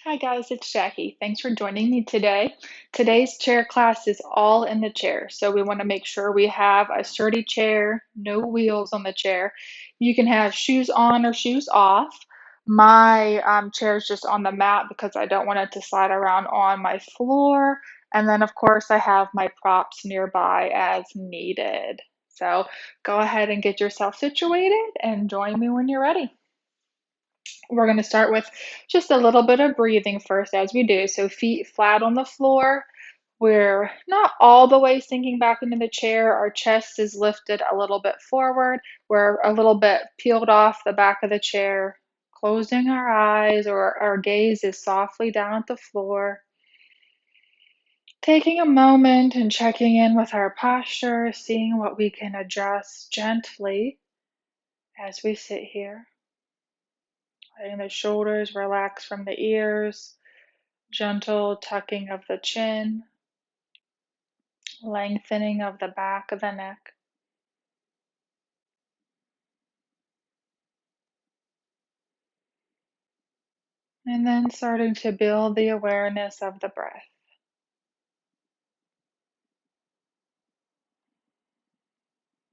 Hi guys, it's Jackie. Thanks for joining me today. Today's chair class is all in the chair. So we want to make sure we have a sturdy chair, no wheels on the chair. You can have shoes on or shoes off. My chair is just on the mat because I don't want it to slide around on my floor. And then of course I have my props nearby as needed. So go ahead and get yourself situated and join me when you're ready. We're going to start with just a little bit of breathing first as we do. So feet flat on the floor. We're not all the way sinking back into the chair. Our chest is lifted a little bit forward. We're a little bit peeled off the back of the chair, closing our eyes, or our gaze is softly down at the floor. Taking a moment and checking in with our posture, seeing what we can adjust gently as we sit here. Letting the shoulders relax from the ears, gentle tucking of the chin, lengthening of the back of the neck. And then starting to build the awareness of the breath.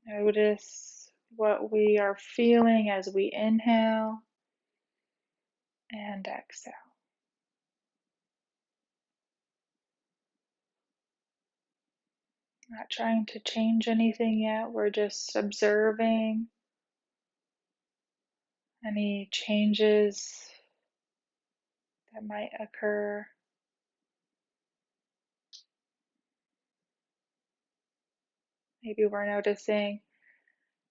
Notice what we are feeling as we inhale and exhale. Not trying to change anything yet, we're just observing any changes that might occur. Maybe we're noticing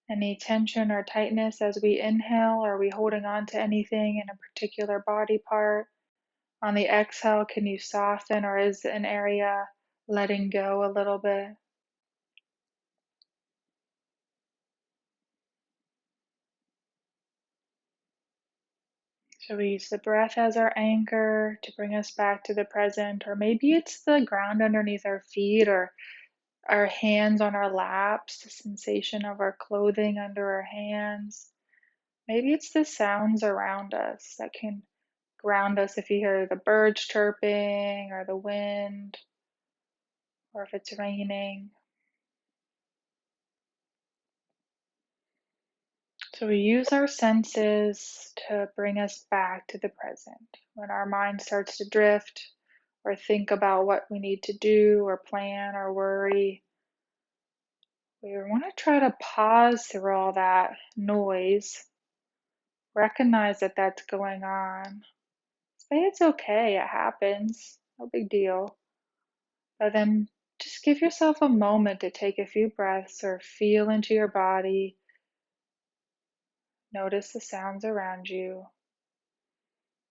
any tension or tightness as we inhale. Are we holding on to anything in a particular body part? On the exhale, can you soften, or is an area letting go a little bit? So we use the breath as our anchor to bring us back to the present, or maybe it's the ground underneath our feet or our hands on our laps, the sensation of our clothing under our hands. Maybe it's the sounds around us that can ground us, if you hear the birds chirping or the wind, or if it's raining. So we use our senses to bring us back to the present. When our mind starts to drift or think about what we need to do or plan or worry, we want to try to pause through all that noise, recognize that that's going on. Say it's okay, it happens, no big deal. But then just give yourself a moment to take a few breaths or feel into your body. Notice the sounds around you.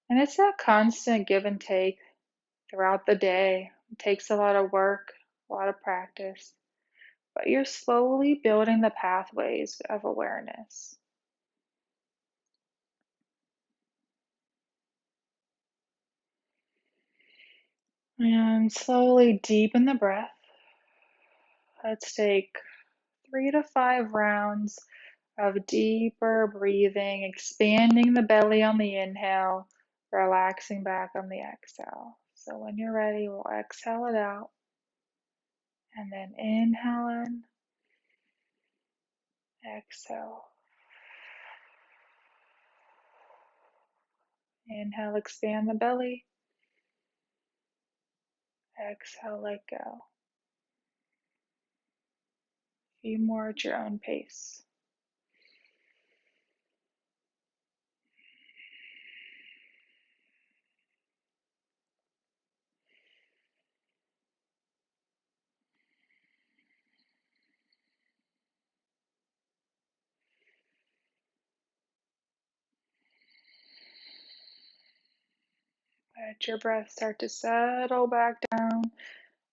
And it's that constant give and take throughout the day. It takes a lot of work, a lot of practice, but you're slowly building the pathways of awareness. And slowly deepen the breath. Let's take 3 to 5 rounds of deeper breathing, expanding the belly on the inhale, relaxing back on the exhale. So when you're ready, we'll exhale it out and then inhale in, exhale. Inhale, expand the belly. Exhale, let go. A few more at your own pace. Let your breath start to settle back down.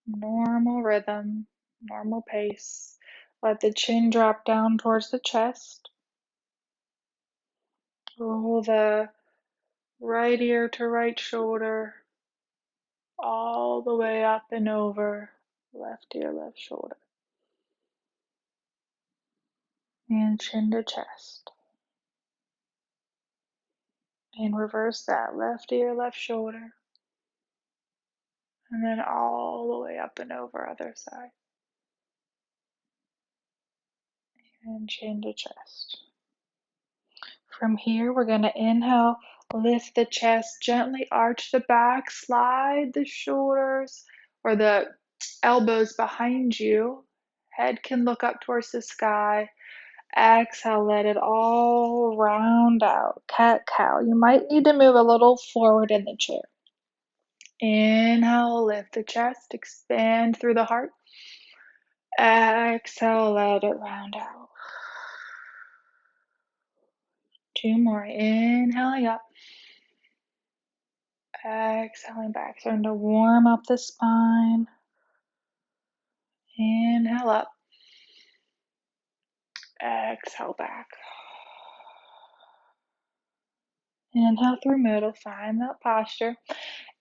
Normal rhythm, normal pace. Let the chin drop down towards the chest. Roll the right ear to right shoulder, all the way up and over left ear, left shoulder. And chin to chest. And reverse that, left ear, left shoulder. And then all the way up and over other side. And chin to chest. From here, we're going to inhale, lift the chest, gently arch the back, slide the shoulders or the elbows behind you. Head can look up towards the sky. Exhale, let it all round out. Cat-cow. You might need to move a little forward in the chair. Inhale, lift the chest, expand through the heart. Exhale, let it round out. Two more. Inhaling up. Exhaling back. Starting to warm up the spine. Inhale up. Exhale back. Inhale through middle. Find that posture.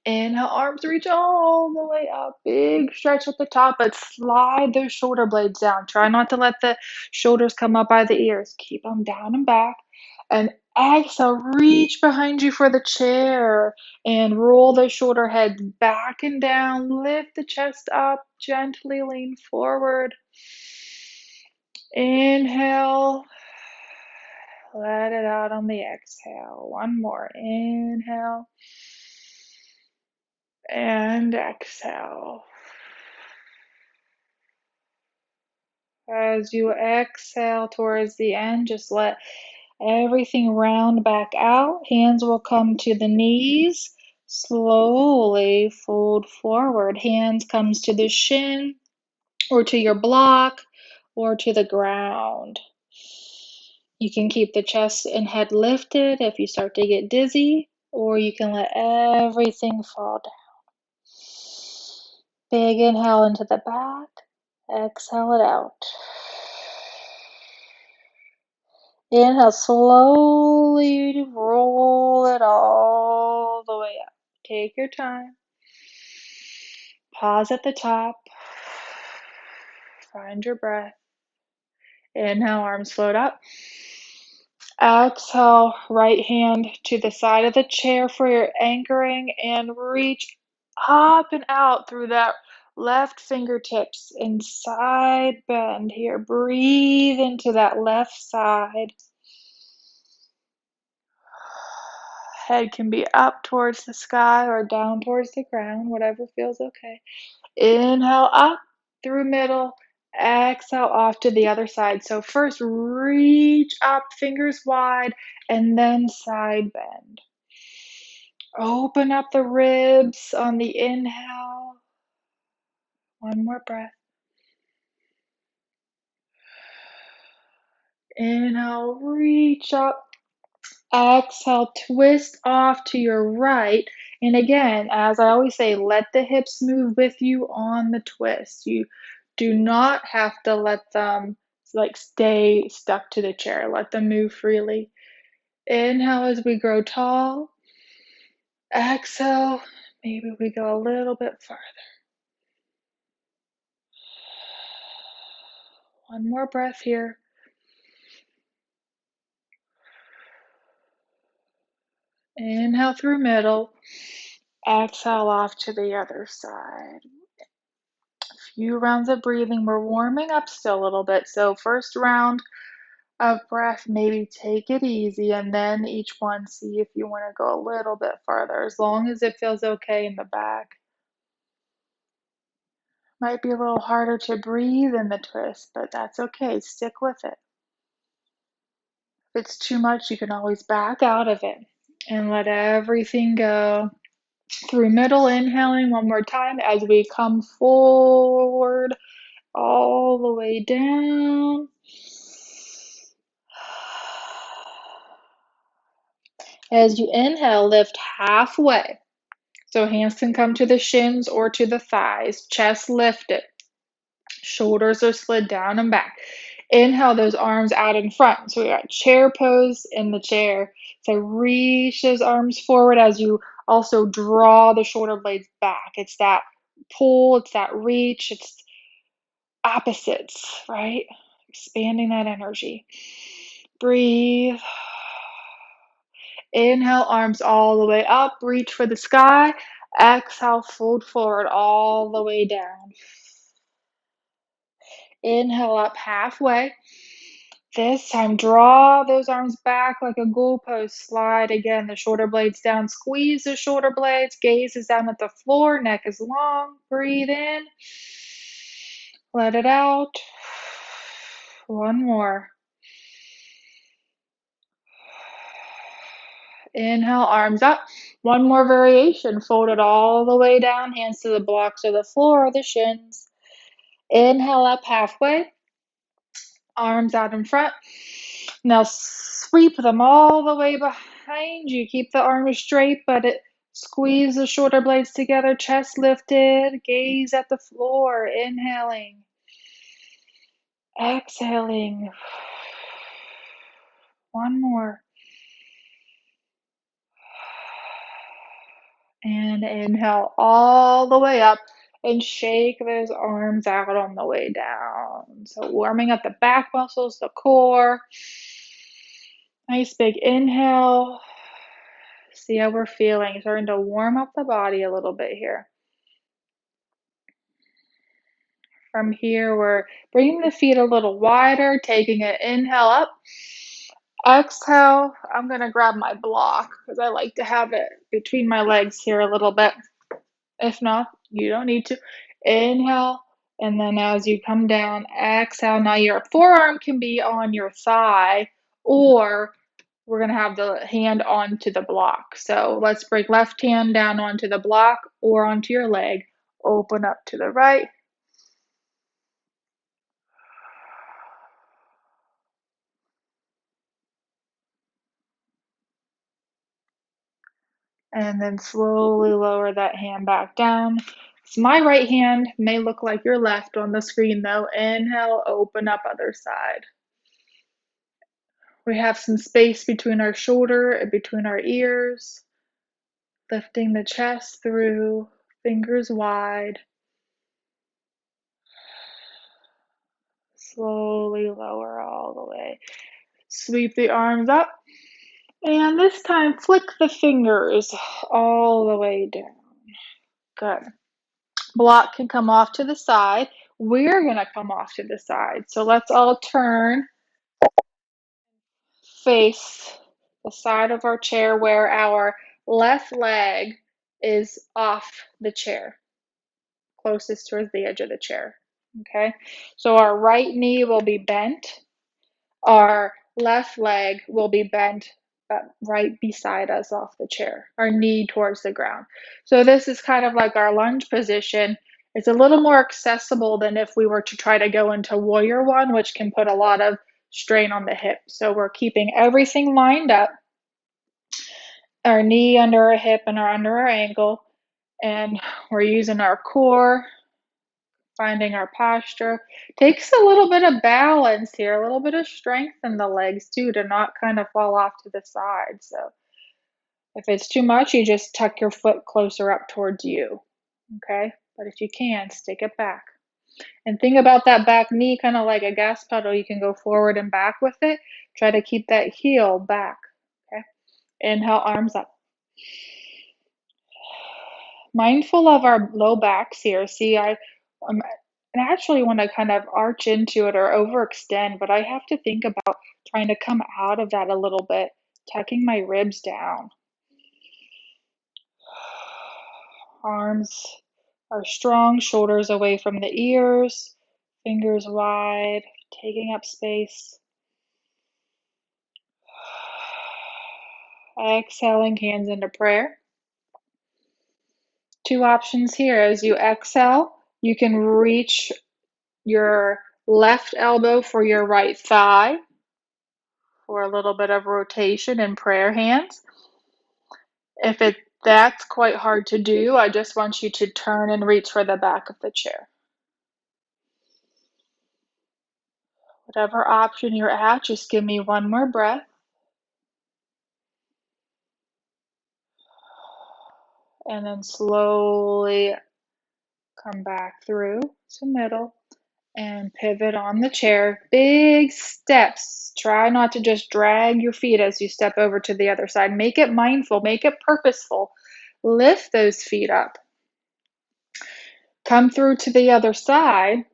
Inhale, arms reach all the way up. Big stretch at the top, but slide those shoulder blades down. Try not to let the shoulders come up by the ears. Keep them down and back. And exhale, reach behind you for the chair and roll the shoulder heads back and down. Lift the chest up, gently lean forward. Inhale. Let it out on the exhale. One more. Inhale. And exhale. As you exhale towards the end, just let everything round back out. Hands will come to the knees. Slowly fold forward. Hands comes to the shin or to your block or to the ground. You can keep the chest and head lifted if you start to get dizzy, or you can let everything fall down. Big inhale into the back, exhale it out. Inhale, slowly roll it all the way up. Take your time. Pause at the top. Find your breath. Inhale, arms float up. Exhale, right hand to the side of the chair for your anchoring and reach up and out through that left fingertips and side bend here. Breathe into that left side. Head can be up towards the sky or down towards the ground, whatever feels okay. Inhale up through middle. Exhale off to the other side. So first reach up, fingers wide, and then side bend. Open up the ribs on the inhale. One more breath. Inhale, reach up. Exhale, twist off to your right. And again, as I always say, let the hips move with you on the twist. You do not have to let them stay stuck to the chair. Let them move freely. Inhale as we grow tall. Exhale, maybe we go a little bit farther. One more breath here. Inhale through middle. Exhale off to the other side. A few rounds of breathing. We're warming up still a little bit. So first round of breath, maybe take it easy, and then each one see if you want to go a little bit farther, as long as it feels okay in the back. Might be a little harder to breathe in the twist, but that's okay. Stick with it. If it's too much, you can always back out of it and let everything go. Through middle, inhaling one more time as we come forward all the way down. As you inhale, lift halfway. So hands can come to the shins or to the thighs. Chest lifted. Shoulders are slid down and back. Inhale those arms out in front. So we got chair pose in the chair. So reach those arms forward as you also draw the shoulder blades back. It's that pull, it's that reach, it's opposites, right? Expanding that energy. Breathe. Inhale, arms all the way up, reach for the sky. Exhale, fold forward all the way down. Inhale up halfway. This time, draw those arms back like a goalpost. Slide again the shoulder blades down. Squeeze the shoulder blades. Gaze is down at the floor. Neck is long. Breathe in. Let it out. One more. Inhale, arms up. One more variation. Fold it all the way down. Hands to the blocks or the floor or the shins. Inhale up halfway. Arms out in front. Now sweep them all the way behind you. Keep the arms straight, but squeeze the shoulder blades together. Chest lifted. Gaze at the floor. Inhaling. Exhaling. One more. And inhale all the way up and shake those arms out on the way down. So warming up the back muscles, the core. Nice big inhale. See how we're feeling. Starting to warm up the body a little bit here. From here, we're bringing the feet a little wider, taking an inhale up. Exhale, I'm going to grab my block because I like to have it between my legs here a little bit. If not, you don't need to. Inhale, and then as you come down, exhale. Now your forearm can be on your thigh, or we're going to have the hand onto the block. So let's bring left hand down onto the block or onto your leg. Open up to the right. And then slowly lower that hand back down. So my right hand may look like your left on the screen though. Inhale, open up other side. We have some space between our shoulder and between our ears. Lifting the chest through, fingers wide. Slowly lower all the way. Sweep the arms up. And this time, flick the fingers all the way down. Good. Block can come off to the side. We're going to come off to the side. So let's all turn, face the side of our chair where our left leg is off the chair, closest towards the edge of the chair. Okay, so our right knee will be bent. Our left leg will be bent right beside us off the chair, our knee towards the ground. So this is kind of like our lunge position. It's a little more accessible than if we were to try to go into warrior one, which can put a lot of strain on the hip. So we're keeping everything lined up, our knee under our hip and under our ankle, and we're using our core, finding our posture. Takes a little bit of balance here, a little bit of strength in the legs too, to not kind of fall off to the side. So if it's too much, you just tuck your foot closer up towards you, okay? But if you can, stick it back. And think about that back knee kind of like a gas pedal. You can go forward and back with it. Try to keep that heel back, okay? Inhale, arms up. Mindful of our low backs here. See, I naturally want to kind of arch into it or overextend, but I have to think about trying to come out of that a little bit, tucking my ribs down. Arms are strong, shoulders away from the ears, fingers wide, taking up space. Exhaling, hands into prayer. Two options here. As you exhale, you can reach your left elbow for your right thigh for a little bit of rotation in prayer hands. If that's quite hard to do, I just want you to turn and reach for the back of the chair. Whatever option you're at, just give me one more breath. And then slowly come back through to middle and pivot on the chair. Big steps. Try not to just drag your feet as you step over to the other side. Make it mindful, make it purposeful. Lift those feet up. Come through to the other side.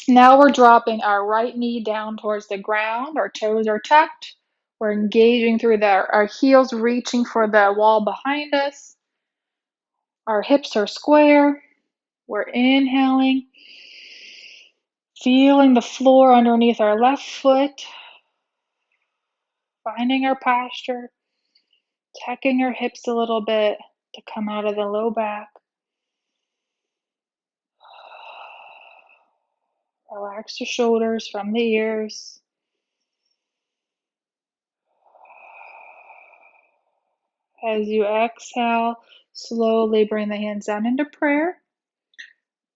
Now we're dropping our right knee down towards the ground. Our toes are tucked. We're engaging through our heels, reaching for the wall behind us. Our hips are square. We're inhaling, feeling the floor underneath our left foot, finding our posture, tucking our hips a little bit to come out of the low back. Relax the shoulders from the ears. As you exhale, slowly bring the hands down into prayer.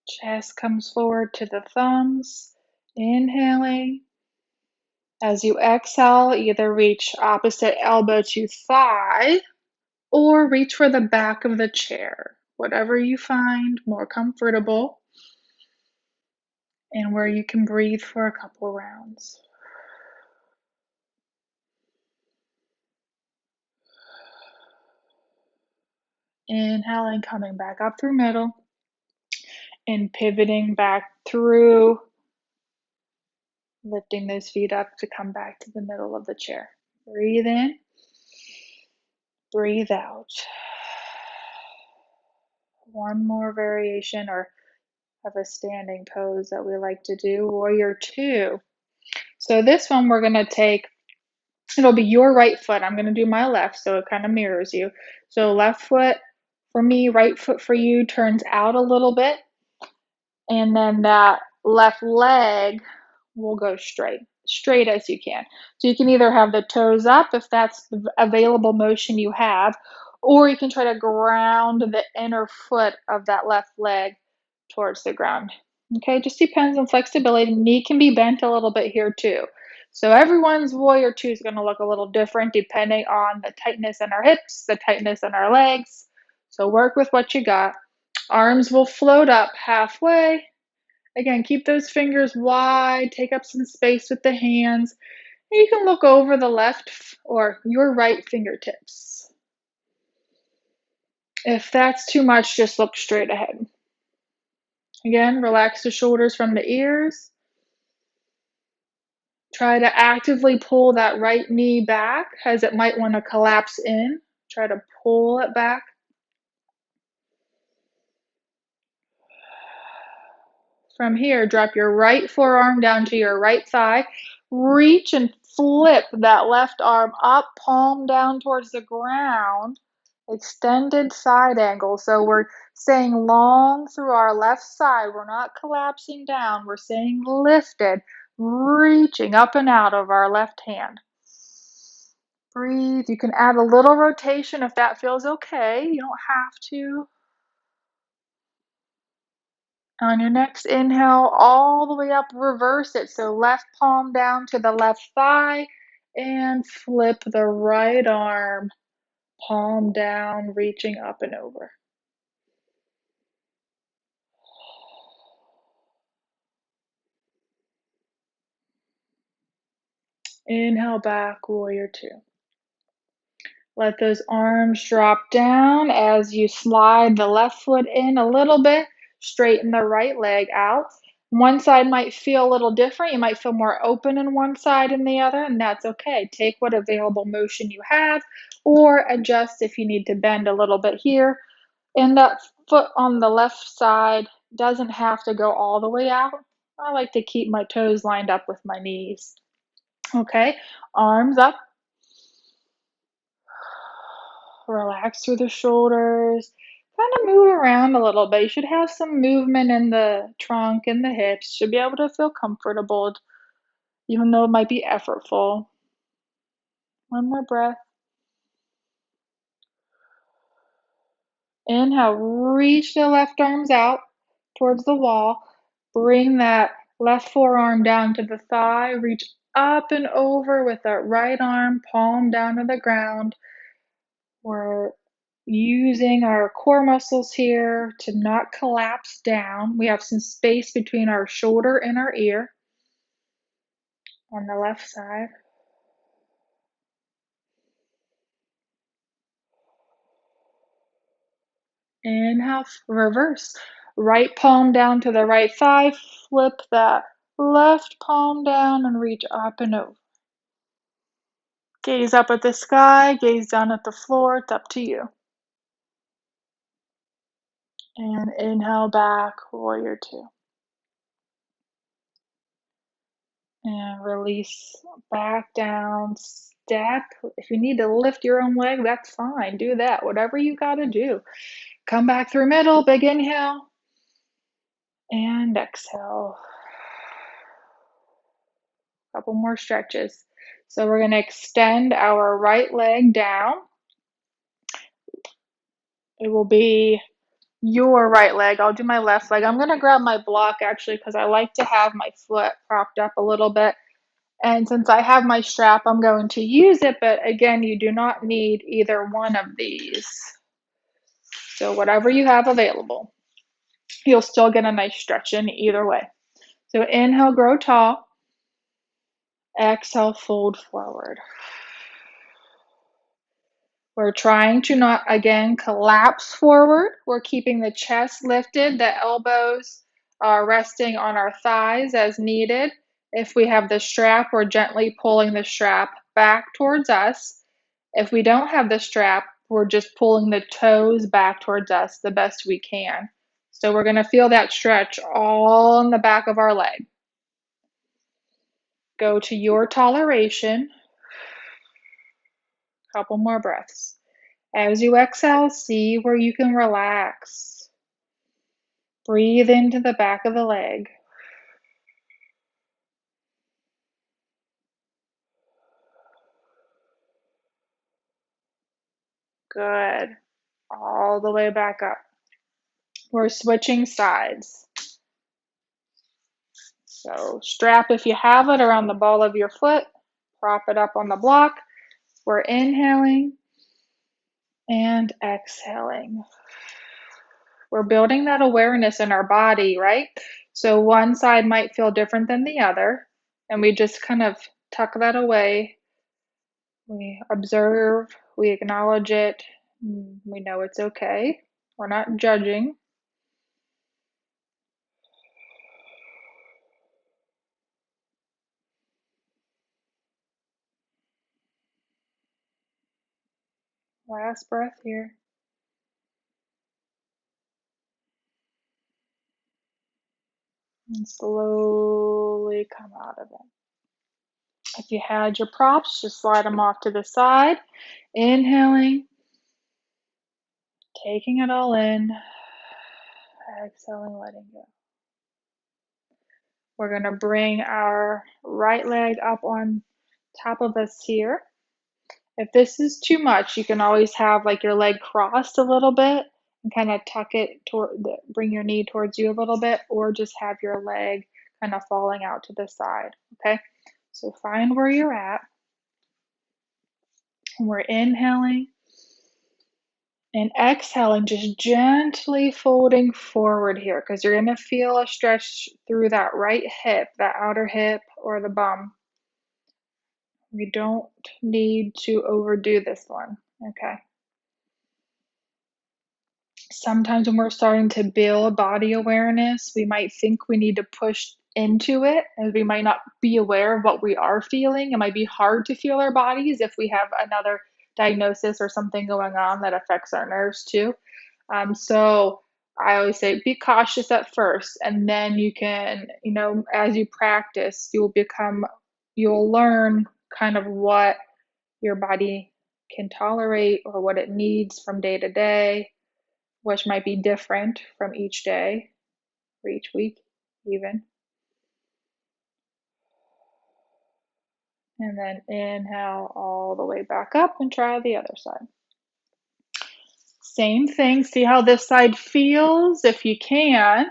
Chest comes forward to the thumbs. Inhaling. As you exhale, either reach opposite elbow to thigh or reach for the back of the chair. Whatever you find more comfortable and where you can breathe for a couple rounds. Inhaling, coming back up through middle and pivoting back through, lifting those feet up to come back to the middle of the chair. Breathe in, breathe out. One more variation or of a standing pose that we like to do, warrior two. So this one we're going to take, it'll be your right foot. I'm going to do my left, so it kind of mirrors you. So left foot for me, right foot for you, turns out a little bit. And then that left leg will go straight as you can. So you can either have the toes up if that's the available motion you have, or you can try to ground the inner foot of that left leg towards the ground. Okay, just depends on flexibility. The knee can be bent a little bit here too. So everyone's warrior two is going to look a little different depending on the tightness in our hips, the tightness in our legs. So work with what you got. Arms will float up halfway. Again, keep those fingers wide, take up some space with the hands. And you can look over the left or your right fingertips. If that's too much, just look straight ahead. Again, relax the shoulders from the ears. Try to actively pull that right knee back as it might want to collapse in. Try to pull it back. From here, drop your right forearm down to your right thigh. Reach and flip that left arm up, palm down towards the ground. Extended side angle. So we're staying long through our left side. We're not collapsing down. We're staying lifted, reaching up and out of our left hand. Breathe. You can add a little rotation if that feels okay. You don't have to. On your next inhale, all the way up, reverse it. So left palm down to the left thigh and flip the right arm, palm down, reaching up and over. Inhale back, warrior two. Let those arms drop down as you slide the left foot in a little bit, straighten the right leg out. One side might feel a little different. You might feel more open in one side and the other, and that's okay. Take what available motion you have or adjust if you need to bend a little bit here. And that foot on the left side doesn't have to go all the way out. I like to keep my toes lined up with my knees. Okay, arms up. Relax through the shoulders. Kind of move around a little bit. You should have some movement in the trunk and the hips. Should be able to feel comfortable, even though it might be effortful. One more breath. Inhale, reach the left arms out towards the wall. Bring that left forearm down to the thigh. Reach up and over with that right arm, palm down to the ground. We're using our core muscles here to not collapse down. We have some space between our shoulder and our ear on the left side. Inhale, reverse. Right palm down to the right thigh, flip that left palm down and reach up and over. Gaze up at the sky, gaze down at the floor, it's up to you. And inhale back, warrior two. And release back down, step. If you need to lift your own leg, that's fine. Do that, whatever you gotta do. Come back through middle, big inhale. And exhale. Couple more stretches. So we're gonna extend our right leg down. It will be your right leg. I'll do my left leg. I'm gonna grab my block actually because I like to have my foot propped up a little bit. And since I have my strap, I'm going to use it, but again, you do not need either one of these. So whatever you have available, you'll still get a nice stretch in either way. So inhale, grow tall. Exhale, fold forward. We're trying to not, again, collapse forward. We're keeping the chest lifted, the elbows are resting on our thighs as needed. If we have the strap, we're gently pulling the strap back towards us. If we don't have the strap, we're just pulling the toes back towards us the best we can. So we're going to feel that stretch all in the back of our leg. Go to your toleration. Couple more breaths. As you exhale, see where you can relax. Breathe into the back of the leg. Good. All the way back up. We're switching sides. So strap, if you have it, around the ball of your foot. Prop it up on the block. We're inhaling and exhaling. We're building that awareness in our body, right? So one side might feel different than the other, and we just kind of tuck that away. We observe, we acknowledge it, we know it's okay. We're not judging. Last breath here. And slowly come out of it. If you had your props, just slide them off to the side. Inhaling, taking it all in, exhaling, letting go. We're going to bring our right leg up on top of us here. If this is too much, you can always have like your leg crossed a little bit and kind of tuck it toward, bring your knee towards you a little bit, or just have your leg kind of falling out to the side. Okay, so find where you're at. And we're inhaling and exhaling, just gently folding forward here because you're going to feel a stretch through that right hip, that outer hip or the bum. We don't need to overdo this one, okay? Sometimes when we're starting to build body awareness, we might think we need to push into it, and we might not be aware of what we are feeling. It might be hard to feel our bodies if we have another diagnosis or something going on that affects our nerves too. So I always say be cautious at first, and then you can, as you practice, you'll learn kind of what your body can tolerate or what it needs from day to day, which might be different from each day or each week even. And then inhale all the way back up and try the other side. Same thing, see how this side feels if you can.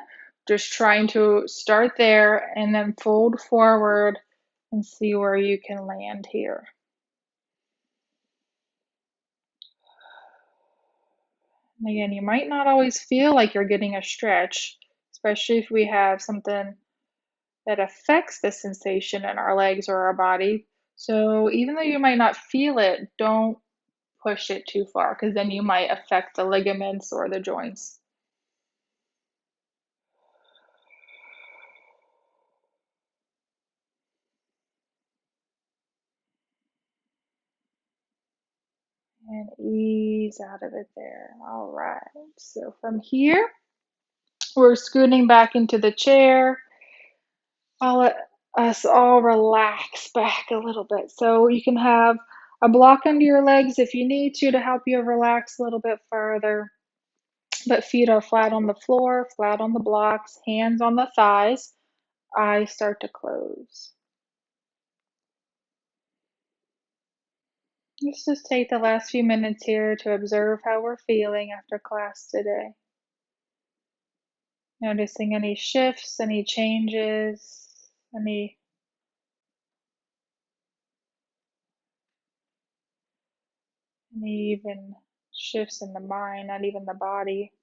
Just trying to start there and then fold forward and see where you can land here. And again, you might not always feel like you're getting a stretch, especially if we have something that affects the sensation in our legs or our body. So even though you might not feel it, don't push it too far because then you might affect the ligaments or the joints. And ease out of it there. All right. So from here, we're scooting back into the chair. I'll let us all relax back a little bit. So you can have a block under your legs if you need to help you relax a little bit further. But feet are flat on the floor, flat on the blocks, hands on the thighs. Eyes start to close. Let's just take the last few minutes here to observe how we're feeling after class today. Noticing any shifts, any changes, any even shifts in the mind, not even the body.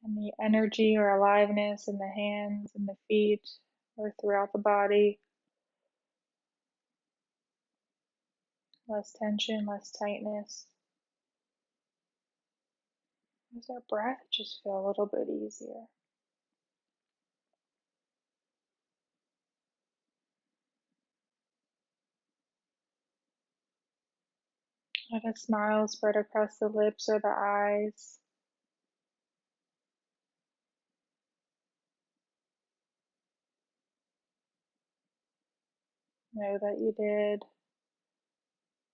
Any energy or aliveness in the hands and the feet or throughout the body. Less tension, less tightness. Does our breath just feel a little bit easier? Let a smile spread across the lips or the eyes. Know that you did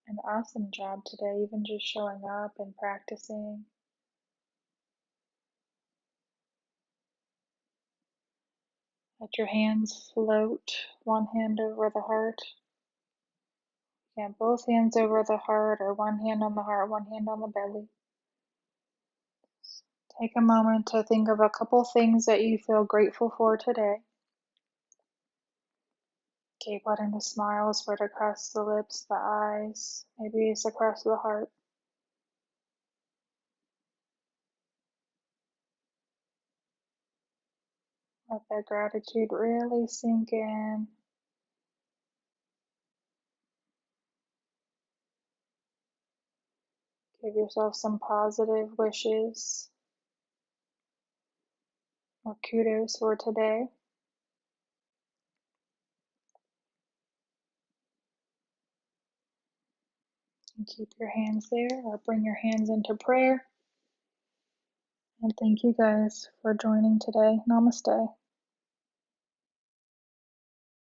an awesome job today, even just showing up and practicing. Let your hands float, one hand over the heart. Both hands over the heart, or one hand on the heart, one hand on the belly. Take a moment to think of a couple things that you feel grateful for today. Keep letting the smile spread across the lips, the eyes, maybe it's across the heart. Let that gratitude really sink in. Give yourself some positive wishes or kudos for today. And keep your hands there or bring your hands into prayer. And thank you guys for joining today. Namaste.